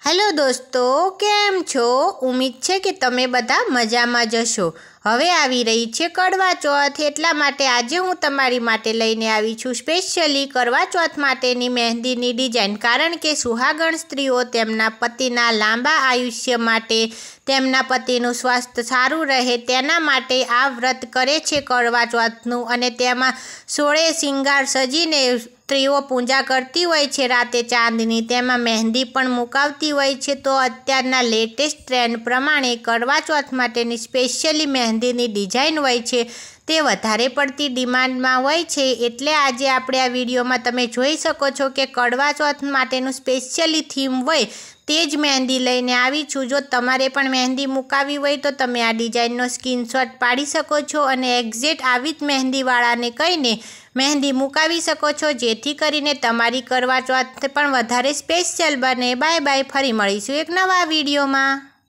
Hello दोस्तों, केम छो? उम्मीद है कि तमे बधा मजामां ज हशो। हवे आवी रही छे करवा चौथ, एटला माटे आजे हूँ तमारी माटे लईने आवी छुं स्पेशियली करवा चौथ माटेनी मेहंदीनी डिजाइन। कारण के सुहागण स्त्रीओ तेमना पतिना लांबा आयुष्य माटे, तेमना पतिनुं स्वास्थ्य सारू रहे तेना माटे आ व्रत करे छे करवा चौथनुं। अने तेमां 16 श्रृंगार सजीने स्त्रीओ पूजा करती होय छे। राते चांदनी तेमां मेहंदी पण मुकावती होय छे। तो अत्यारना लेटेस्ट ट्रेंड प्रमाणे करवा चौथ माटेनी स्पेशियली मेहंदीनी डिजाइन होय छे ते वधारे पड़ती डिमांडमां होय छे। एटले आजे आपणे आ विडियोमां तमे जोई शको छो के करवा चौथ माटेनुं स्पेशियली थीम होय ते ज मेहंदी लईने आवी छुं। जो तमारे पण मेहंदी मुकावी होय तो तमे आ डिजाइननो स्क्रीनशॉट पाड़ी शको छो अने एक्जेक्ट आवी ज मेहंदीवाळाने कहीने मेहंदी मुकावी शको छो, जेथी करीने तमारी करवा चौथ पण वधारे स्पेशियल बने। बाय बाय, फरी मळीशुं एक नवा विडियोमां।